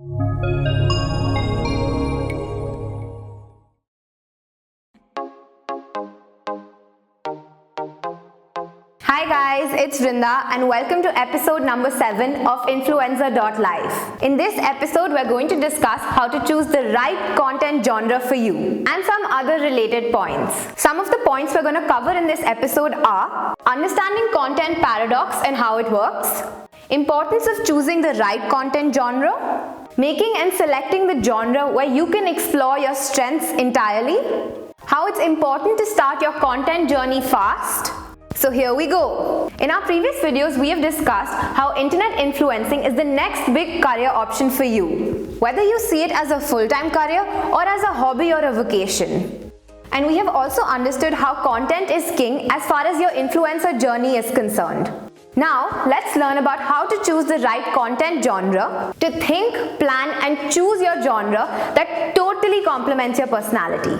Hi guys, it's Vrinda and welcome to episode number 7 of Influencer.life. In this episode, we're going to discuss how to choose the right content genre for you and some other related points. Some of the points we're going to cover in this episode are understanding content paradox and how it works, importance of choosing the right content genre, making and selecting the genre where you can explore your strengths entirely, how it's important to start your content journey fast. So here we go. In our previous videos, we have discussed how internet influencing is the next big career option for you, whether you see it as a full-time career or as a hobby or a vocation. And we have also understood how content is king as far as your influencer journey is concerned. Now, let's learn about how to choose the right content genre, to think, plan and choose your genre that totally complements your personality.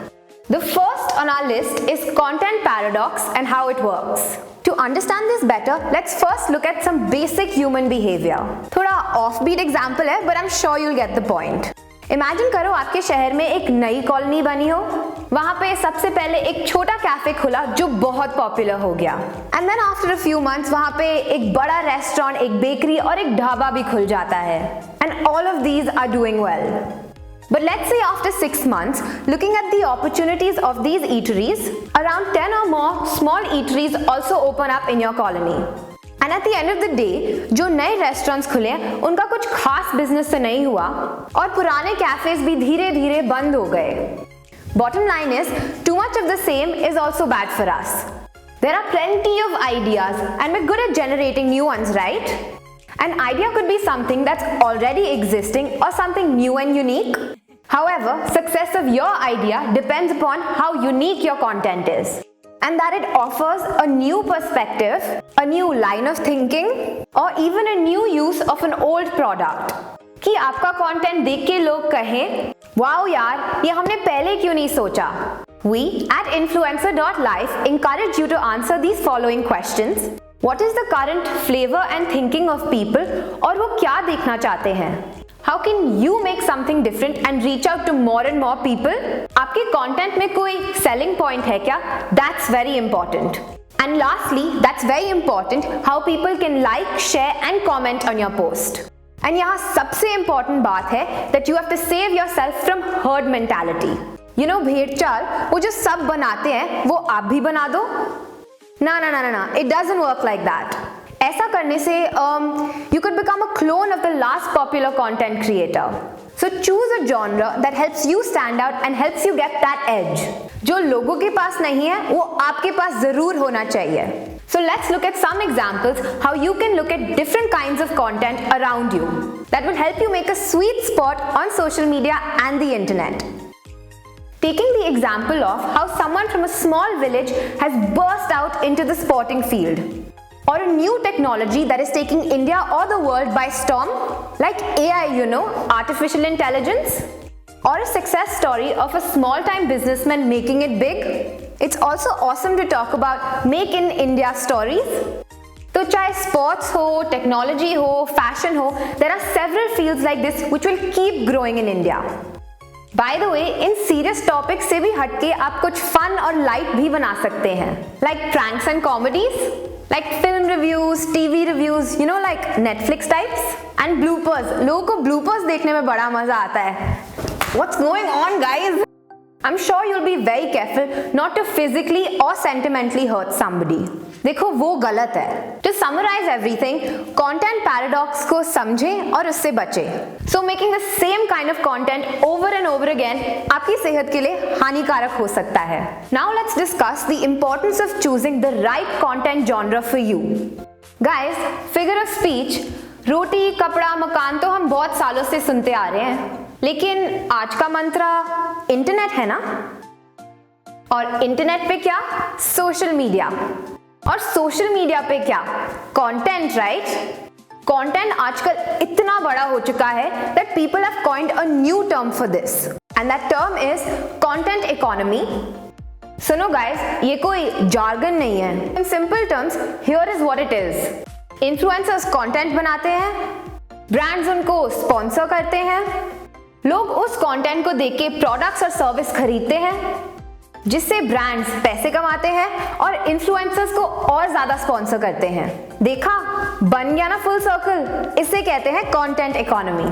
The first on our list is content paradox and how it works. To understand this better, let's first look at some basic human behavior. थोड़ा offbeat example है, but I'm sure you'll get the point. Imagine करो आपके शहर में एक नई colony बनी हो, वहाँ पे सबसे पहले एक छोटा कैफे खुला जो बहुत पॉपुलर हो गया, and then after a few months वहाँ पे एक बड़ा रेस्टोरेंट, एक बेकरी और एक ढाबा भी खुल जाता है, and all of these are doing well. But let's say after 6 months, looking at the opportunities of these eateries, around 10 or more small eateries also open up in your colony. And at the end of the day, जो नए restaurants खुले उनका कुछ खास business तो नहीं हुआ और पुराने कैफेज भी धीरे धीरे बंद हो गए. Bottom line is, too much of the same is also bad for us. There are plenty of ideas and we're good at generating new ones, right? An idea could be something that's already existing or something new and unique. However, success of your idea depends upon how unique your content is and that it offers a new perspective, a new line of thinking or even a new use of an old product. कि आपका content देख के लोग कहें, wow यार, ये हमने पहले क्यों नहीं सोचा? We at Influencer.life encourage you to answer these following questions. What is the current flavor and thinking of people और वो क्या देखना चाहते हैं? How can you make something different and reach out to more and more people? आपके content में कोई selling point है क्या? That's very important. And lastly, that's very important, how people can like, share and comment on your post. And यहाँ सबसे important बात है that you have to save yourself from herd mentality. You know भेड़ चाल, वो जो सब बनाते हैं, वो आप भी बना दो? ना, it doesn't work like that. ऐसा करने से you could become a clone of the last popular content creator. So choose a genre that helps you stand out and helps you get that edge. जो लोगों के पास नहीं है, वो आपके पास जरूर होना चाहिए. So let's look at some examples how you can look at different kinds of content around you that will help you make a sweet spot on social media and the internet. Taking the example of how someone from a small village has burst out into the sporting field, or a new technology that is taking India or the world by storm, like AI, artificial intelligence, or a success story of a small-time businessman making it big. It's also awesome to talk about Make in India stories. तो चाहे sports हो, technology हो, fashion हो, there are several fields like this which will keep growing in India. By the way, in serious topics से भी हटके आप कुछ fun और light भी बना सकते हैं, like pranks and comedies, like film reviews, TV reviews, like Netflix types, and bloopers. लोगों को bloopers देखने में बड़ा मजा आता है. What's going on, guys? I'm sure you'll be very careful not to physically or sentimentally hurt somebody. देखो वो गलत है. To summarize everything, content paradox को समझें और उससे बचें. So making the same kind of content over and over again आपकी सेहत के लिए हानिकारक हो सकता है. Now let's discuss the importance of choosing the right content genre for you. Guys, figure of speech, रोटी, कपड़ा, मकान तो हम बहुत सालों से सुनते आ रहे हैं. लेकिन आज का मंत्रा इंटरनेट है ना, और इंटरनेट पे क्या? सोशल मीडिया, और सोशल मीडिया पे क्या? Content, right? कंटेंट आजकल इतना बड़ा हो चुका है that people have coined a new term for this, and that term is content economy. सुनो guys, ये कोई jargon नहीं है. In simple terms, here is what it is. Influencers content बनाते हैं, ब्रांड्स उनको स्पॉन्सर करते हैं, लोग उस कंटेंट को देख के प्रोडक्ट्स और सर्विस खरीदते हैं, जिससे ब्रांड्स पैसे कमाते हैं और इन्फ्लुएंसर्स को और ज्यादा स्पॉन्सर करते हैं। देखा, बन गया ना फुल सर्कल। इसे कहते हैं content economy.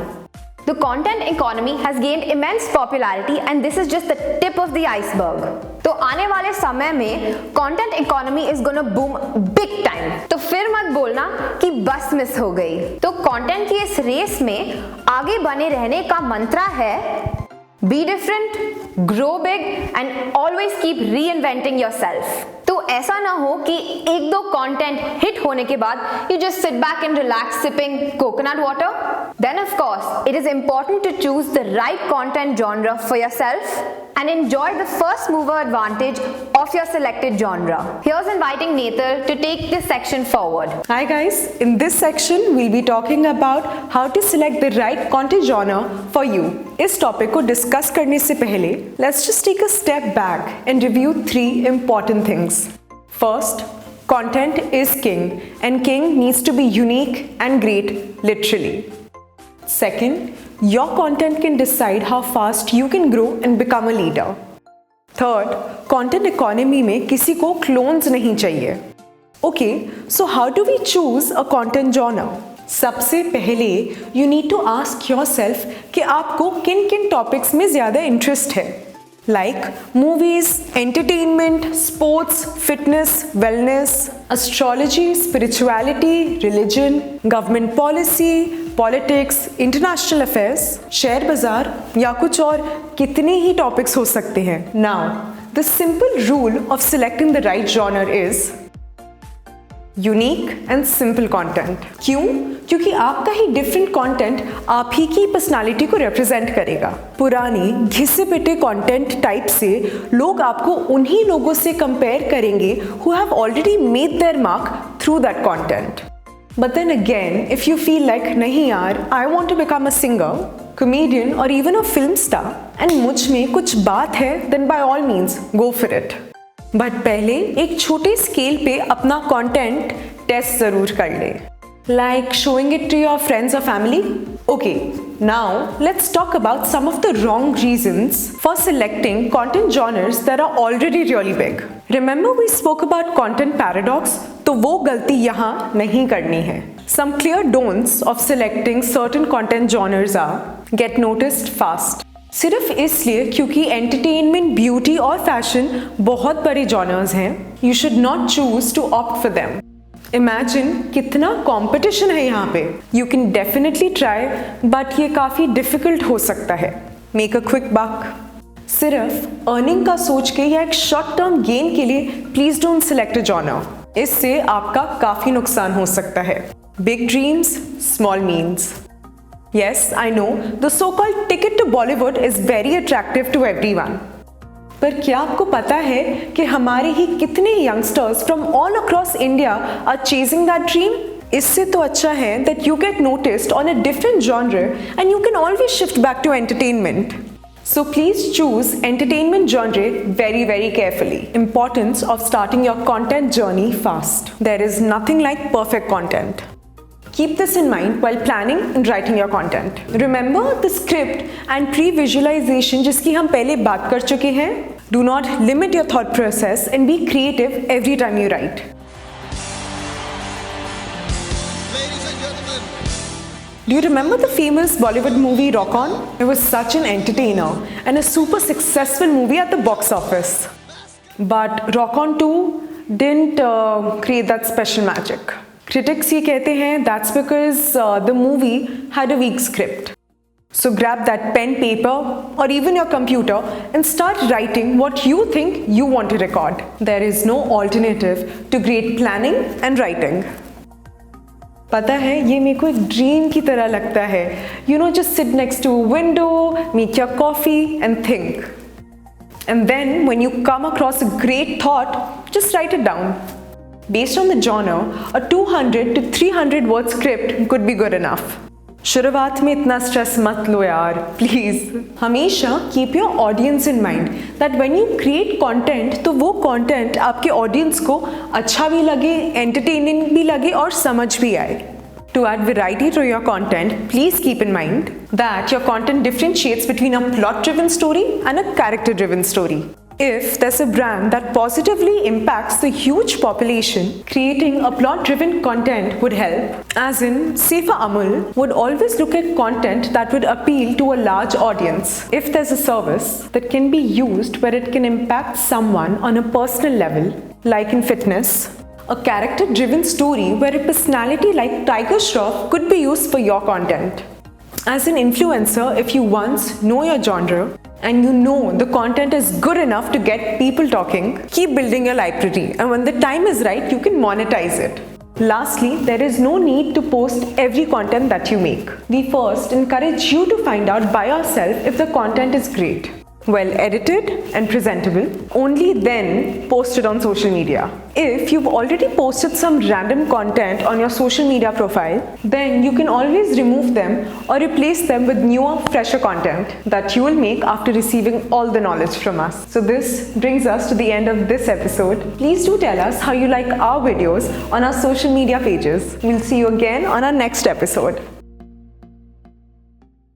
The content economy has gained immense popularity and this is just the tip of the iceberg. तो आने वाले समय में content economy is gonna boom big time. तो फिर मत बोलना कि बस मिस हो गई। तो content की इस रेस में आगे बने रहने का मंत्रा है Be different, grow big and always keep reinventing yourself. तो ऐसा ना हो कि एक दो कंटेंट हिट होने के बाद you just sit back and relax sipping coconut water. Then of course, it is important to choose the right content genre for yourself and enjoy the first mover advantage of your selected genre. Here's inviting Netar to take this section forward. Hi guys, in this section we'll be talking about how to select the right content genre for you. इस topic को discuss करने से पहले let's just take a step back and review 3 important things. First, content is king and king needs to be unique and great literally. Second, your content can decide how fast you can grow and become a leader. Third, content economy में किसी को clones नहीं चाहिए. Okay, so how do we choose a content genre? सबसे पहले you need to ask yourself कि आपको किन टॉपिक्स में ज़्यादा इंटरेस्ट है, like movies, entertainment, sports, fitness, wellness, astrology, spirituality, religion, government policy, politics, international affairs, share बाजार या कुछ और कितने ही टॉपिक्स हो सकते हैं. Now, the simple rule of selecting the right genre is unique and simple content. क्यों? क्योंकि आपका ही डिफरेंट कंटेंट आप ही की पर्सनालिटी को रिप्रेजेंट करेगा. पुरानी घिसे पिटे कंटेंट टाइप से लोग आपको उन्हीं लोगों से कंपेयर करेंगे who have already made their mark through that content. But then again, if you feel like नहीं यार, I want to become a singer, comedian or even a film star and मुझ में कुछ बात है, then by all means go for it. But पहले एक छोटे स्केल पे अपना कंटेंट टेस्ट जरूर कर ले, like showing it to your friends or family. Okay, now let's talk about some of the wrong reasons for selecting content genres that are already really big. Remember we spoke about content paradox? तो वो गलती यहाँ नहीं करनी है. Some clear don'ts of selecting certain content genres are get noticed fast. सिर्फ इसलिए क्योंकि एंटरटेनमेंट, ब्यूटी और फैशन बहुत बड़े जॉनर्स हैं, you should not choose to opt for them. Imagine कितना कंपटीशन है यहाँ पे. You can definitely try but ये काफ़ी डिफिकल्ट हो सकता है. Make a quick buck. सिर्फ अर्निंग का सोच के या एक शॉर्ट टर्म गेन के लिए please don't select a genre. इससे आपका काफ़ी नुकसान हो सकता है. Big dreams, small means. Yes, I know, the so-called ticket to Bollywood is very attractive to everyone. पर क्या आपको पता है कि हमारे ही कितने youngsters from all across India are chasing that dream? इससे तो अच्छा है that you get noticed on a different genre and you can always shift back to entertainment. So please choose entertainment genre very, very carefully. Importance of starting your content journey fast. There is nothing like perfect content. Keep this in mind while planning and writing your content. Remember the script and pre-visualization जिसकी हम पहले बात कर चुके हैं. Do not limit your thought process and be creative every time you write. Ladies and gentlemen. Do you remember the famous Bollywood movie Rock On? It was such an entertainer and a super successful movie at the box office. But Rock On 2 didn't create that special magic. Critics ये कहते हैं that's because the movie had a weak script. So grab that pen, paper or even your computer and start writing what you think you want to record. There is no alternative to great planning and writing. पता है ये मेरे को एक dream की तरह लगता है. You know, just sit next to a window, make your coffee and think. And then when you come across a great thought, just write it down. Based on the genre, a 200 to 300 word script could be good enough. शुरुआत में इतना stress मत लो यार, please. हमेशा keep your audience in mind that when you create content तो वो content आपके audience को अच्छा भी लगे, एंटरटेनिंग भी लगे और समझ भी आए. To add variety to your content, please keep in mind that your content differentiates between a plot-driven story and a character-driven story. If there's a brand that positively impacts the huge population, creating a plot-driven content would help. As in, say for Amul, would always look at content that would appeal to a large audience. If there's a service that can be used where it can impact someone on a personal level, like in fitness, a character-driven story where a personality like Tiger Shroff could be used for your content. As an influencer, if you once know your genre and you know the content is good enough to get people talking, keep building your library, and when the time is right, you can monetize it. Lastly, there is no need to post every content that you make. We first encourage you to find out by yourself if the content is great, well edited and presentable. Only then post it on social media. If you've already posted some random content on your social media profile, then you can always remove them or replace them with newer, fresher content that you will make after receiving all the knowledge from us. So this brings us to the end of this episode. Please do tell us how you like our videos on our social media pages. We'll see you again on our next episode.